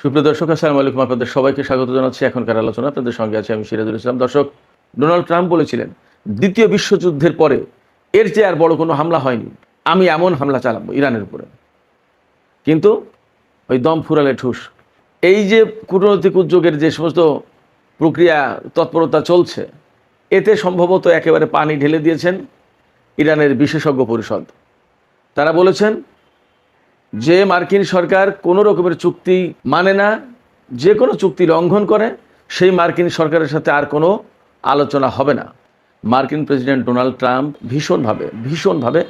সুপ্রিয় দর্শক, আসসালামু আলাইকুম। আপনাদের সবাইকে স্বাগত জানাচ্ছি এখনকার আলোচনা। আপনাদের সঙ্গে আছি আমি সিরাজুল ইসলাম। দর্শক, ডোনাল্ড ট্রাম্প বলেছিলেন দ্বিতীয় বিশ্বযুদ্ধের পরে এর চেয়ে আর বড় কোনো হামলা হয়নি, আমি এমন হামলা চালাবো ইরানের উপরে। কিন্তু ওই দম ফুরালে ঠুস। এই যে কূটনৈতিক উদ্যোগের যে সমস্ত প্রক্রিয়া তৎপরতা চলছে, এতে সম্ভবত একেবারে পানি ঢেলে দিয়েছেন ইরানের বিশেষজ্ঞ পরিষদ। তারা বলেছেন যে মার্কিন সরকার কোনো রকমের চুক্তি মানে না, যে কোনো চুক্তি লঙ্ঘন করে, সেই মার্কিন সরকারের সাথে আর কোনো আলোচনা হবে না। মার্কিন প্রেসিডেন্ট ডোনাল্ড ট্রাম্প ভীষণভাবে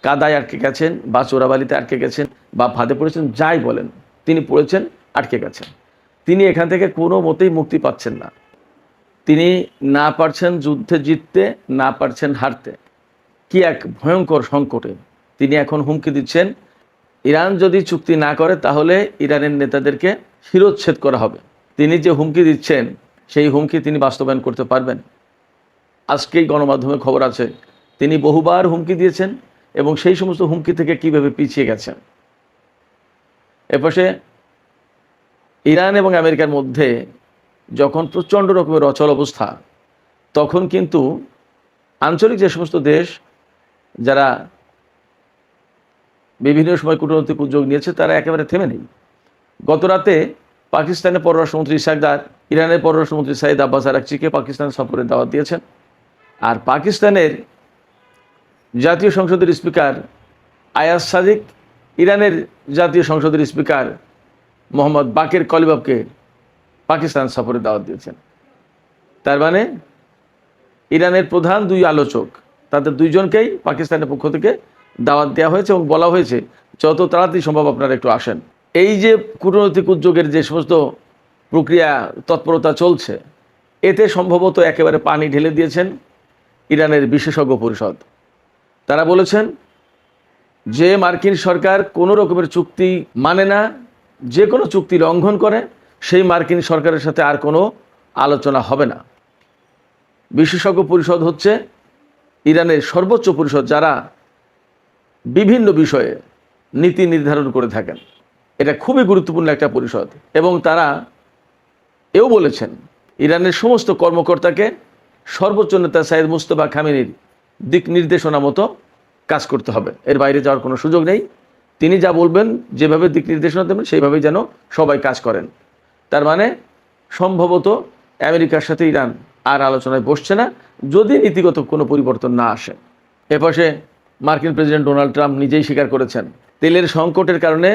কাদায় আটকে গেছেন, বা চোরাবালিতে আটকে গেছেন, বা ফাঁদে পড়েছেন, যাই বলেন, তিনি পড়েছেন, আটকে গেছেন। তিনি এখান থেকে কোনো মতেই মুক্তি পাচ্ছেন না। তিনি না পারছেন যুদ্ধে জিততে, না পারছেন হারতে। কি এক ভয়ঙ্কর সংকটে তিনি এখন হুমকি দিচ্ছেন, ইরান যদি চুক্তি না করে তাহলে ইরানের নেতাদেরকে শিরোচ্ছেদ করা হবে। তিনি যে হুমকি দিচ্ছেন, সেই হুমকি তিনি বাস্তবায়ন করতে পারবেন? আজকেই গণমাধ্যমে খবর আছে তিনি বহুবার হুমকি দিয়েছেন এবং সেই সমস্ত হুমকি থেকে কিভাবে পিছিয়ে গেছেন। এপাশে ইরান এবং আমেরিকার মধ্যে যখন প্রচণ্ড রকমের অচল অবস্থা, তখন কিন্তু আঞ্চলিক যে সমস্ত দেশ যারা বিভিন্ন সময় কূটনৈতিক উদ্যোগ নিয়েছে, তারা একেবারে থেমে নেই। গত রাতে পাকিস্তানের পররাষ্ট্রমন্ত্রী ইশাকদার ইরানের পররাষ্ট্রমন্ত্রী সাইদ আব্বাস আরাকচিকে পাকিস্তান সফরের দাওয়াত দিয়েছেন। আর পাকিস্তানের জাতীয় সংসদের স্পিকার আয়াজ সাদিক ইরানের জাতীয় সংসদের স্পিকার মোহাম্মদ বাকের কলিবাবকে পাকিস্তান সফরের দাওয়াত দিয়েছেন। তার মানে ইরানের প্রধান দুই আলোচক, তাদের দুইজনকেই পাকিস্তানের পক্ষ থেকে দাওয়াত দেওয়া হয়েছে এবং বলা হয়েছে যত তাড়াতাড়ি সম্ভব আপনারা একটু আসেন। এই যে কূটনৈতিক উদ্যোগের যে সমস্ত প্রক্রিয়া তৎপরতা চলছে, এতে সম্ভবত একেবারে পানি ঢেলে দিয়েছেন ইরানের বিশেষজ্ঞ পরিষদ। তারা বলেছেন যে মার্কিন সরকার কোনো রকমের চুক্তি মানে না, যে কোনো চুক্তি লঙ্ঘন করে, সেই মার্কিন সরকারের সাথে আর কোনো আলোচনা হবে না। বিশেষজ্ঞ পরিষদ হচ্ছে ইরানের সর্বোচ্চ পরিষদ, যারা বিভিন্ন বিষয়ে নীতি নির্ধারণ করে থাকেন। এটা খুবই গুরুত্বপূর্ণ একটা পরিষদ এবং তারা এও বলেছেন ইরানের সমস্ত কর্মকর্তাকে সর্বোচ্চ নেতা সাইদ মুস্তফা খামেনির দিক নির্দেশনা মতো কাজ করতে হবে, এর বাইরে যাওয়ার কোনো সুযোগ নেই। তিনি যা বলবেন, যেভাবে দিক নির্দেশনা দেবেন, সেইভাবেই যেন সবাই কাজ করেন। তার মানে সম্ভবত আমেরিকার সাথে ইরান আর আলোচনায় বসছে না, যদি নীতিগত কোনো পরিবর্তন না আসে। এপাশে মার্কিন প্রেসিডেন্ট ডোনাল্ড ট্রাম্প নিজেই স্বীকার করেছেন তেলের সংকটের কারণে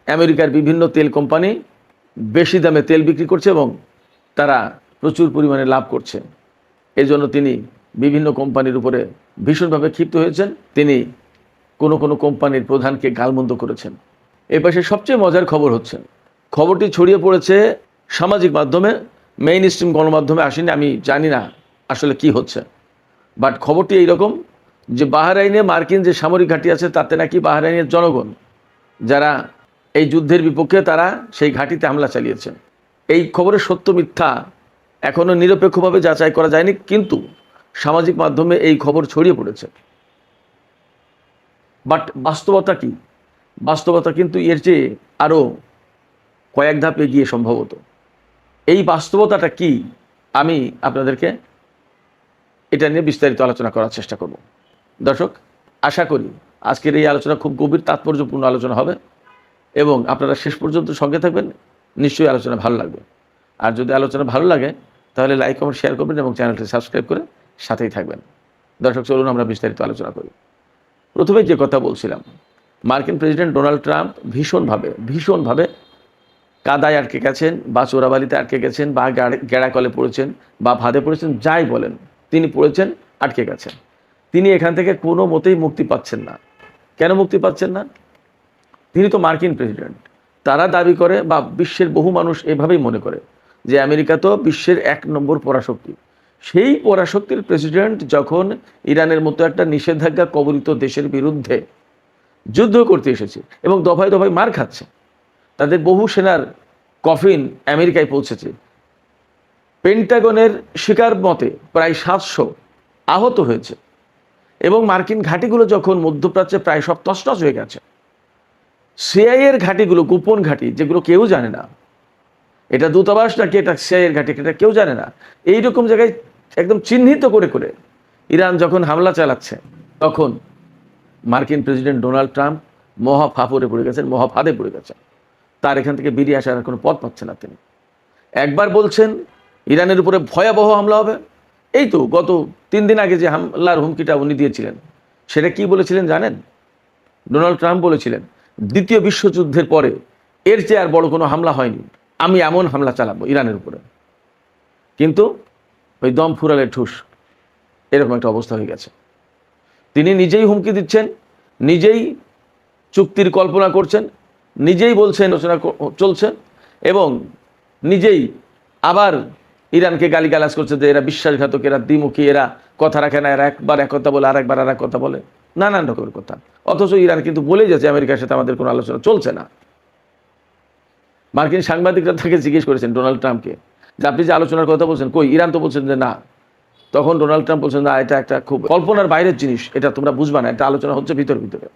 আমেরিকার বিভিন্ন তেল কোম্পানি বেশি দামে তেল বিক্রি করছে এবং তারা প্রচুর পরিমাণে লাভ করছে। এজন্য তিনি বিভিন্ন কোম্পানির উপরে ভীষণভাবে ক্ষিপ্ত হয়েছেন। তিনি কোনো কোম্পানির প্রধানকে গালমন্দ করেছেন। এ পাশে সবচেয়ে মজার খবর হচ্ছে, খবরটি ছড়িয়ে পড়েছে সামাজিক মাধ্যমে, মেইন স্ট্রিম গণমাধ্যমে আসেনি। আমি জানি না আসলে কি হচ্ছে, বাট খবরটি এইরকম যে বাহরাইনে মার্কিন যে সামরিক ঘাঁটি আছে, তাতে নাকি বাহরাইনের জনগণ যারা এই যুদ্ধের বিপক্ষে, তারা সেই ঘাঁটিতে হামলা চালিয়েছে। এই খবরের সত্য মিথ্যা এখনও নিরপেক্ষভাবে যাচাই করা যায়নি, কিন্তু সামাজিক মাধ্যমে এই খবর ছড়িয়ে পড়েছে। বাট বাস্তবতা কি? বাস্তবতা কিন্তু এর চেয়ে আরও কয়েক ধাপ এগিয়ে সম্ভবত। এই বাস্তবতাটা কি, আমি আপনাদেরকে এটা নিয়ে বিস্তারিত আলোচনা করার চেষ্টা করব। দর্শক, আশা করি আজকের এই আলোচনা খুব গভীর তাৎপর্যপূর্ণ আলোচনা হবে এবং আপনারা শেষ পর্যন্ত সঙ্গে থাকবেন। নিশ্চয়ই আলোচনা ভালো লাগবে। আর যদি আলোচনা ভালো লাগে তাহলে লাইক, কমেন্ট, শেয়ার করবেন এবং চ্যানেলটি সাবস্ক্রাইব করে সাথেই থাকবেন। দর্শক, চলুন আমরা বিস্তারিত আলোচনা করি। প্রথমে যে কথা বলছিলাম, মার্কিন প্রেসিডেন্ট ডোনাল্ড ট্রাম্প ভীষণভাবে কাদায় আটকে গেছেন, বা চোরাবালিতে আটকে গেছেন, বা গেড়াকলে পড়েছেন, বা ফাঁদে পড়েছেন, যাই বলেন, তিনি পড়েছেন, আটকে গেছেন। তিনি এখান থেকে কোনো মতেই মুক্তি পাচ্ছেন না। কেন মুক্তি পাচ্ছেন না? তিনি তো মার্কিন প্রেসিডেন্ট। তারা দাবি করে, বা বিশ্বের বহু মানুষ এভাবেই মনে করে, যে আমেরিকা তো বিশ্বের 1 নম্বর পরাশক্তি। সেই পরাশক্তির প্রেসিডেন্ট যখন ইরানের মতো একটা নিষেধাজ্ঞা কবলিত দেশের বিরুদ্ধে যুদ্ধ করতে এসেছে এবং দফায় দফায় মার খাচ্ছে, তাদের বহু সেনার কফিন আমেরিকায় পৌঁছেছে, পেন্টাগনের শিকার মতে প্রায় 700 আহত হয়েছে, এবং মার্কিন ঘাঁটিগুলো যখন মধ্যপ্রাচ্যে প্রায় সব তছনছ হয়ে গেছে, সিআইএর ঘাঁটিগুলো, গোপন ঘাঁটি, যেগুলো কেউ জানে না, এটা দূতাবাস নাকি এটা সিআইএর ঘাঁটি, এটা কেউ জানে না, এইরকম জায়গায় একদম চিহ্নিত করে করে ইরান যখন হামলা চালাচ্ছে, তখন মার্কিন প্রেসিডেন্ট ডোনাল্ড ট্রাম্প মহা ফাঁপড়ে পড়ে গেছেন, মহা ফাঁদে পড়ে গেছেন। তার এখান থেকে বেরিয়ে আসার কোনো পথ পাচ্ছেন না তিনি। একবার বলছেন ইরানের উপরে ভয়াবহ হামলা হবে, এই তো গত 3 দিন আগে যে হামলার হুমকিটা উনি দিয়েছিলেন, সেটা কি বলেছিলেন জানেন? ডোনাল্ড ট্রাম্প বলেছিলেন, দ্বিতীয় বিশ্বযুদ্ধের পরে এর চেয়ে আর বড় কোনো হামলা হয়নি, আমি এমন হামলা চালাবো ইরানের উপরে। কিন্তু ওই দম ফুরালে ঠুস, এরকম একটা অবস্থা হয়ে গেছে। তিনি নিজেই হুমকি দিচ্ছেন, নিজেই চুক্তির কল্পনা করছেন, নিজেই বলছেন আলোচনা চলছে, এবং নিজেই আবার ইরানকে গালিগালাজ করছে যে এরা বিশ্বাসঘাতক, এরা দ্বিমুখী, এরা কথা রাখে না, এরা একবার এক কথা বলে আর একবার আর এক কথা বলে, নানান রকমের কথা। অথচ ইরান কিন্তু বলেই যাচ্ছে আমেরিকার সাথে আমাদের কোনো আলোচনা চলছে না। মার্কিন সাংবাদিকরা তাকে জিজ্ঞেস করেছেন ডোনাল্ড ট্রাম্পকে যে আপনি যে আলোচনার কথা বলছেন, কই? ইরান তো বলছেন যে না। তখন ডোনাল্ড ট্রাম্প বলছেন, না, এটা একটা খুব কল্পনার বাইরের জিনিস, এটা তোমরা বুঝবা না, এটা আলোচনা হচ্ছে ভিতরে ভিতরে।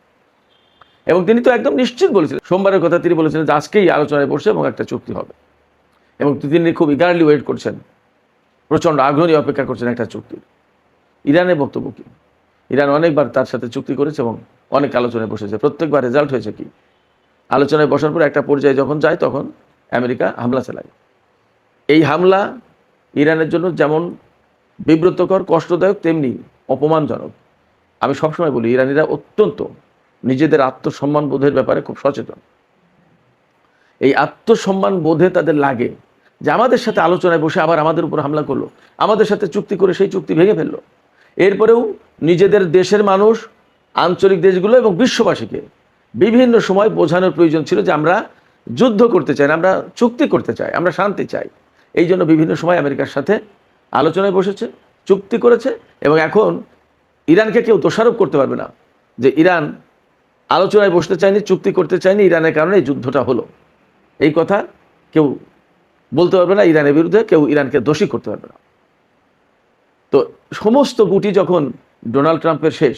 এবং তিনি তো একদম নিশ্চিত বলেছিলেন, সোমবারের কথা তিনি বলেছিলেন যে আজকেই আলোচনায় বসছে এবং একটা চুক্তি হবে। এবং তিনি খুব ইগারলি ওয়েট করছেন, প্রচণ্ড আগ্রহ নিয়ে অপেক্ষা করছেন একটা চুক্তির। ইরানের বক্তব্য কি? ইরান অনেকবার তার সাথে চুক্তি করেছে এবং অনেক আলোচনায় বসেছে, প্রত্যেকবার রেজাল্ট হয়েছে কি? আলোচনায় বসার পর একটা পর্যায়ে যখন যায়, তখন আমেরিকা হামলা চালায়। এই হামলা ইরানের জন্য যেমন বিব্রতকর, কষ্টদায়ক, তেমনি অপমানজনক। আমি সবসময় বলি, ইরানিরা অত্যন্ত নিজেদের আত্মসম্মান বোধের ব্যাপারে খুব সচেতন। এই আত্মসম্মান বোধে তাদের লাগে যে আমাদের সাথে আলোচনায় বসে আবার আমাদের উপর হামলা করলো, আমাদের সাথে চুক্তি করে সেই চুক্তি ভেঙে ফেললো। এরপরেও নিজেদের দেশের মানুষ, আঞ্চলিক দেশগুলো এবং বিশ্ববাসীকে বিভিন্ন সময় বোঝানোর প্রয়োজন ছিল যে আমরা যুদ্ধ করতে চাই না, আমরা চুক্তি করতে চাই, আমরা শান্তি চাই। এই জন্য বিভিন্ন সময় আমেরিকার সাথে আলোচনায় বসেছে, চুক্তি করেছে। এবং এখন ইরানকে কেউ দোষারোপ করতে পারবে না যে ইরান আলোচনায় বসতে চায়নি, চুক্তি করতে চায়নি, ইরানের কারণে এই যুদ্ধটা হলো। এই কথা কেউ বলতে পারবে না, ইরানের বিরুদ্ধে কেউ ইরানকে দোষী করতে পারবে না। তো সমস্ত গুটি যখন ডোনাল্ড ট্রাম্পের শেষ,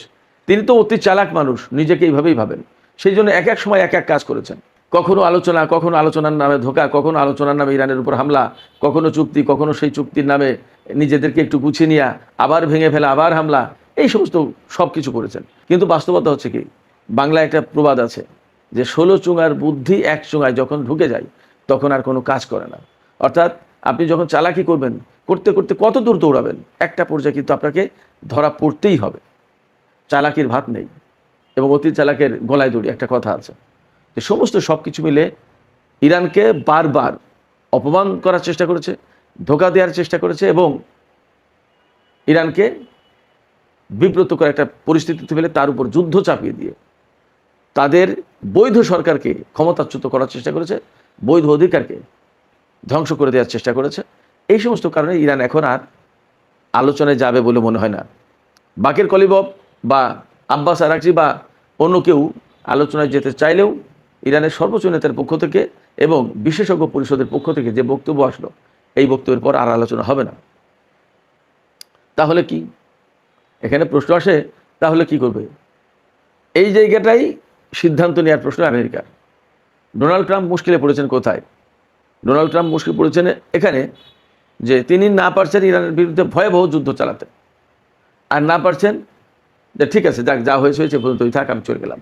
তিনি তো অতি চালাক মানুষ, নিজেকে এইভাবেই ভাবেন। সেই জন্য এক এক সময় এক এক কাজ করেছেন। কখনো আলোচনা, কখনো আলোচনার নামে ধোঁকা, কখনো আলোচনার নামে ইরানের উপর হামলা, কখনো চুক্তি, কখনো সেই চুক্তির নামে নিজেদেরকে একটু গুছিয়ে নেওয়া, আবার ভেঙে ফেলা, আবার হামলা, এই সমস্ত সব কিছু করেছেন। কিন্তু বাস্তবতা হচ্ছে কি, বাংলায় একটা প্রবাদ আছে যে 16 চুঙার বুদ্ধি এক চুঙায় যখন ঢুকে যায় তখন আর কোনো কাজ করে না। অর্থাৎ আপনি যখন চালাকি করবেন, করতে করতে কত দূর দৌড়াবেন, একটা পর্যায়ে কিন্তু আপনাকে ধরা পড়তেই হবে। চালাকির ভাত নেই, এবং অতি চালাকের গলায় দড়ি, একটা কথা আছে। যে সমস্ত সব কিছু মিলে ইরানকে বারবার অপমান করার চেষ্টা করেছে, ধোঁকা দেওয়ার চেষ্টা করেছে, এবং ইরানকে বিব্রত করে একটা পরিস্থিতিতে ফেলে তার উপর যুদ্ধ চাপিয়ে দিয়ে তাদের বৈধ সরকারকে ক্ষমতাচ্যুত করার চেষ্টা করেছে, বৈধ অধিকারকে ধ্বংস করে দেওয়ার চেষ্টা করেছে। এই সমস্ত কারণে ইরান এখন আর আলোচনায় যাবে বলে মনে হয় না। বাকের কলিবফ বা আব্বাস আরাকচি বা অন্য কেউ আলোচনায় যেতে চাইলেও ইরানের সর্বোচ্চ নেতার পক্ষ থেকে এবং বিশেষজ্ঞ পরিষদের পক্ষ থেকে যে বক্তব্য আসলো, এই বক্তব্যের পর আর আলোচনা হবে না। তাহলে কি? এখানে প্রশ্ন আসে, তাহলে কি করবে? এই জায়গাটাই সিদ্ধান্ত নেওয়ার প্রশ্ন আমেরিকার। ডোনাল্ড ট্রাম্প মুশকিলে পড়েছেন কোথায়? ডোনাল্ড ট্রাম্প মুশকিল পড়েছেন এখানে যে তিনি না পারছেন ইরানের বিরুদ্ধে ভয়াবহ যুদ্ধ চালাতে, আর না পারছেন যে ঠিক আছে, যাক, যা হয়েছে হয়েছে, পর্যন্তই থাক, আমি চলে গেলাম।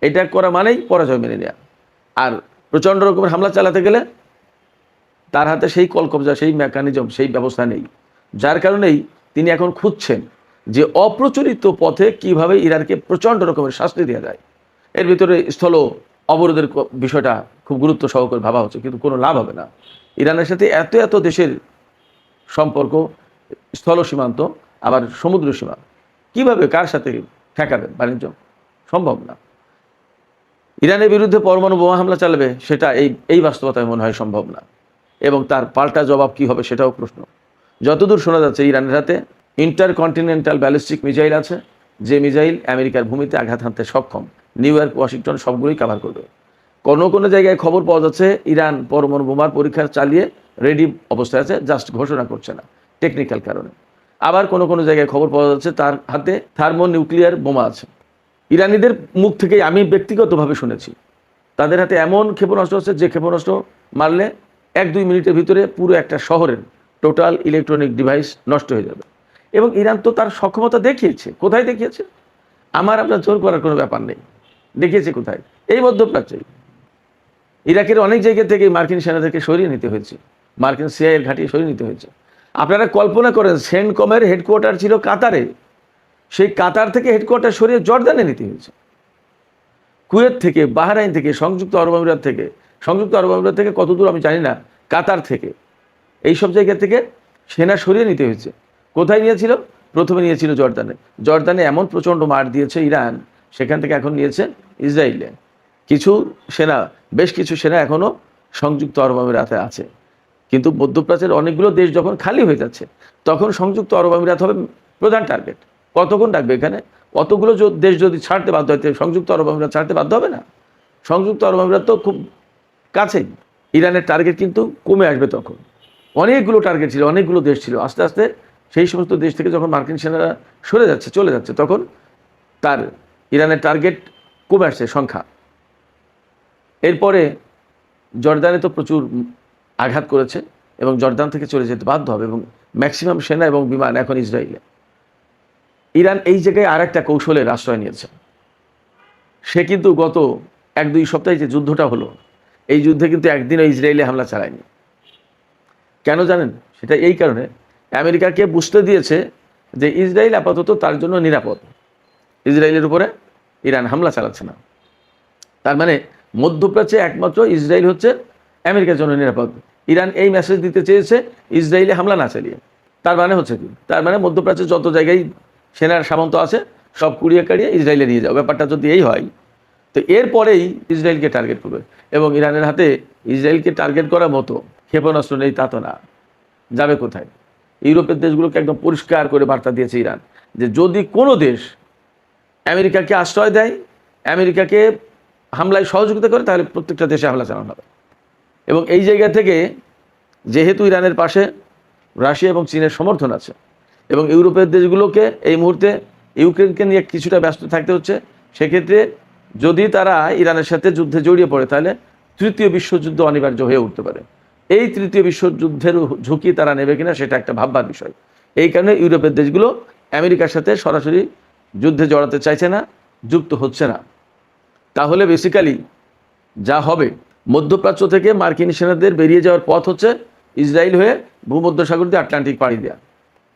এটা করা মানেই পরাজয় মেনে নেওয়া। আর প্রচণ্ড রকমের হামলা চালাতে গেলে তার হাতে সেই কলকবজা, সেই মেকানিজম, সেই ব্যবস্থা নেই। যার কারণেই তিনি এখন খুঁজছেন যে অপ্রচলিত পথে কিভাবে ইরানকে প্রচণ্ড রকমের শাস্তি দেওয়া যায়। এর ভিতরে স্থল অবরোধের বিষয়টা খুব গুরুত্ব সহকারে ভাবা হচ্ছে, কিন্তু কোনো লাভ হবে না। ইরানের সাথে এত এত দেশের সম্পর্ক, স্থল সীমান্ত আবার সমুদ্র সীমা, কিভাবে কার সাথে ঠেকাবে বাণিজ্য? সম্ভব না। ইরানের বিরুদ্ধে পরমাণু বোমা হামলা চালাবে, সেটা এই বাস্তবতায় মনে হয় সম্ভব না। এবং তার পাল্টা জবাব কি হবে সেটাও প্রশ্ন। যতদূর শোনা যাচ্ছে ইরানের হাতে ইন্টারকন্টিনেন্টাল ব্যালিস্টিক মিসাইল আছে, যে মিসাইল আমেরিকার ভূমিতে আঘাত হানতে সক্ষম। নিউ ইয়র্ক, ওয়াশিংটন সবগুলোই কভার করবে। কোনো কোনো জায়গায় খবর পাওয়া যাচ্ছে ইরান পরমাণু বোমার পরীক্ষা চালিয়ে রেডি অবস্থায় আছে, জাস্ট ঘোষণা করছে না টেকনিক্যাল কারণে। আবার কোনো কোনো জায়গায় খবর পাওয়া যাচ্ছে তার হাতে থার্মোনিউক্লিয়ার বোমা আছে। ইরানিদের মুখ থেকে আমি ব্যক্তিগতভাবে শুনেছি তাদের হাতে এমন ক্ষেপণাস্ত্র আছে যে ক্ষেপণাস্ত্র মারলে 1-2 মিনিটের ভিতরে পুরো একটা শহরের টোটাল ইলেকট্রনিক ডিভাইস নষ্ট হয়ে যাবে। এবং ইরান তো তার সক্ষমতা দেখিয়েছে। কোথায় দেখিয়েছে? আমার আপনার জোর করার কোনো ব্যাপার নেই। দেখিয়েছে কোথায়? এই মধ্যপ্রাচ্যেই। ইরাকের অনেক জায়গা থেকে মার্কিন সেনাদেরকে সরিয়ে নিতে হয়েছে, মার্কিন সিআইএর ঘাঁটি সরিয়ে নিতে হয়েছে। আপনারা কল্পনা করেন, সেন্টকমের হেডকোয়ার্টার ছিল কাতারে, সেই কাতার থেকে হেডকোয়ার্টার সরিয়ে জর্দানে নিতে হয়েছে। কুয়েত থেকে, বাহরাইন থেকে, সংযুক্ত আরব আমিরাত থেকে, সংযুক্ত আরব আমিরাত থেকে কত দূর আমি জানি না, কাতার থেকে, এই সব জায়গা থেকে সেনা সরিয়ে নিতে হয়েছে। কোথায় নিয়েছিল? প্রথমে নিয়েছিল জর্দানে। জর্দানে এমন প্রচণ্ড মার দিয়েছে ইরান, সেখান থেকে এখন নিয়েছে ইসরায়েলে। কিছু সেনা, বেশ কিছু সেনা এখনও সংযুক্ত আরব আমিরাতে আছে। কিন্তু মধ্যপ্রাচ্যের অনেকগুলো দেশ যখন খালি হয়ে যাচ্ছে, তখন সংযুক্ত আরব আমিরাত হবে প্রধান টার্গেট। কতক্ষণ রাখবে এখানে? অতগুলো দেশ যদি ছাড়তে বাধ্য হয়, সংযুক্ত আরব আমিরাত ছাড়তে বাধ্য হবে না? সংযুক্ত আরব আমিরাত তো খুব কাছেই। ইরানের টার্গেট কিন্তু কমে আসবে তখন। অনেকগুলো টার্গেট ছিল, অনেকগুলো দেশ ছিল, আস্তে আস্তে সেই সমস্ত দেশ থেকে যখন মার্কিন সেনারা সরে যাচ্ছে, চলে যাচ্ছে, তখন তার ইরানের টার্গেট কমে আসছে সংখ্যা। এরপরে জর্দানে তো প্রচুর আঘাত করেছে এবং জর্দান থেকে চলে যেতে বাধ্য হবে, এবং ম্যাক্সিমাম সেনা এবং বিমান এখন ইসরায়েলে। ইরান এই জায়গায় আর একটা কৌশলের আশ্রয় নিয়েছে। সে কিন্তু গত 1-2 সপ্তাহে যে যুদ্ধটা হলো, এই যুদ্ধে কিন্তু একদিনও ইসরায়েলে হামলা চালায়নি। কেন জানেন? সেটা এই কারণে, আমেরিকাকে বুঝতে দিয়েছে যে ইসরায়েল আপাতত তার জন্য নিরাপদ। ইসরায়েলের উপরে ইরান হামলা চালাচ্ছে না। তার মানে মধ্যপ্রাচ্যে একমাত্র ইসরায়েল হচ্ছে আমেরিকার জন্য নিরাপদ। ইরান এই মেসেজ দিতে চেয়েছে ইসরায়েলে হামলা না চালিয়ে। তার মানে হচ্ছে কি? তার মানে মধ্যপ্রাচ্যে যত জায়গায় সেনার সামন্ত আছে সব কুড়িয়ে কাড়িয়ে ইসরায়েলে নিয়ে যাও। ব্যাপারটা যদি এই হয়, তো এরপরেই ইসরায়েলকে টার্গেট করবে। এবং ইরানের হাতে ইসরায়েলকে টার্গেট করার মতো ক্ষেপণাস্ত্র নেই তা তো না। যাবে কোথায়? ইউরোপের দেশগুলোকে একদম পরিষ্কার করে বার্তা দিয়েছে ইরান, যে যদি কোনো দেশ আমেরিকাকে আশ্রয় দেয়, আমেরিকাকে হামলায় সহযোগিতা করে, তাহলে প্রত্যেকটা দেশে হামলা চালানো হবে। এবং এই জায়গা থেকে, যেহেতু ইরানের পাশে রাশিয়া এবং চীনের সমর্থন আছে, এবং ইউরোপের দেশগুলোকে এই মুহূর্তে ইউক্রেনকে নিয়ে কিছুটা ব্যস্ত থাকতে হচ্ছে, সেক্ষেত্রে যদি তারা ইরানের সাথে যুদ্ধে জড়িয়ে পড়ে, তাহলে তৃতীয় বিশ্বযুদ্ধ অনিবার্য হয়ে উঠতে পারে। এই তৃতীয় বিশ্বযুদ্ধের ঝুঁকি তারা নেবে কিনা সেটা একটা ভাববার বিষয়। এই কারণে ইউরোপের দেশগুলো আমেরিকার সাথে সরাসরি যুদ্ধে জড়াতে চাইছে না, যুক্ত হচ্ছে না। তাহলে বেসিক্যালি যা হবে, মধ্যপ্রাচ্য থেকে মার্কিন সেনাদের বেরিয়ে যাওয়ার পথ হচ্ছে ইসরায়েল হয়ে ভূমধ্যসাগর দিয়ে আটলান্টিক পাড়ি দেওয়া।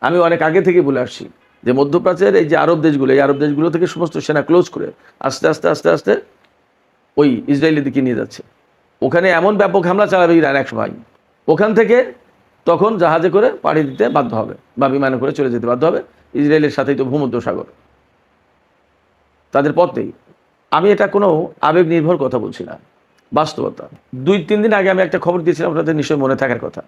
আমি অনেক আগে থেকে বলে আসছি যে মধ্যপ্রাচ্যের এই যে আরব দেশগুলো, এই আরব দেশগুলো থেকে সমস্ত সেনা ক্লোজ করে আস্তে আস্তে আস্তে আস্তে ওই ইসরায়েলের দিকে নিয়ে যাচ্ছে। ওখানে এমন ব্যাপক হামলা চালাবে ইরান এক সময়, ওখান থেকে তখন জাহাজে করে পাড়ি দিতে বাধ্য হবে বা বিমানে করে চলে যেতে বাধ্য হবে। ইসরায়েলের সাথেই তো ভূমধ্যসাগর, তাদের পথ নেই। আমি এটা কোনো আবেগ নির্ভর কথা বলছি না, বাস্তবতা। 2-3 দিন আগে আমি একটা খবর দিয়েছিলাম, আপনাদের নিশ্চয়ই মনে থাকার কথা,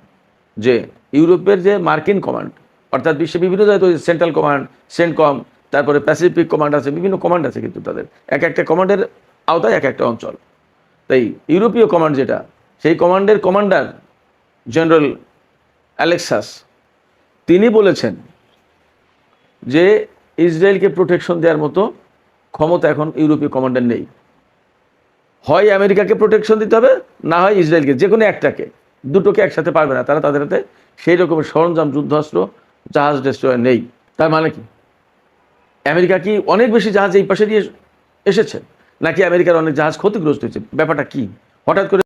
যে ইউরোপের যে মার্কিন কমান্ড, অর্থাৎ বিশ্বের বিভিন্ন জায়গায় সেন্ট্রাল কমান্ড, সেন্টকম, তারপরে প্যাসিফিক কমান্ড আছে, বিভিন্ন কমান্ড আছে, কিন্তু তাদের এক একটা কমান্ডের আওতায় এক একটা অঞ্চল। তাই ইউরোপীয় কমান্ড যেটা, সেই কমান্ডের কমান্ডার জেনারেল অ্যালেক্সাস, তিনি বলেছেন যে ইসরায়েলকে প্রোটেকশন দেওয়ার মতো ক্ষমতা এখন ইউরোপীয় কমান্ডার নেই। হয় আমেরিকাকে প্রোটেকশন দিতে হবে, না হয় ইসরায়েলকে, যে কোনো একটাকে, দুটোকে একসাথে পারবে না তারা। তাদের হাতে সেই রকমের সরঞ্জাম, যুদ্ধাস্ত্র, জাহাজ, ডেস্ট্রয়ার নেই। তার মানে কি? আমেরিকা কি অনেক বেশি জাহাজ এই পাশে দিয়ে এসেছে, নাকি আমেরিকার অনেক জাহাজ ক্ষতিগ্রস্ত হয়েছে? ব্যাপারটা কি? হঠাৎ করে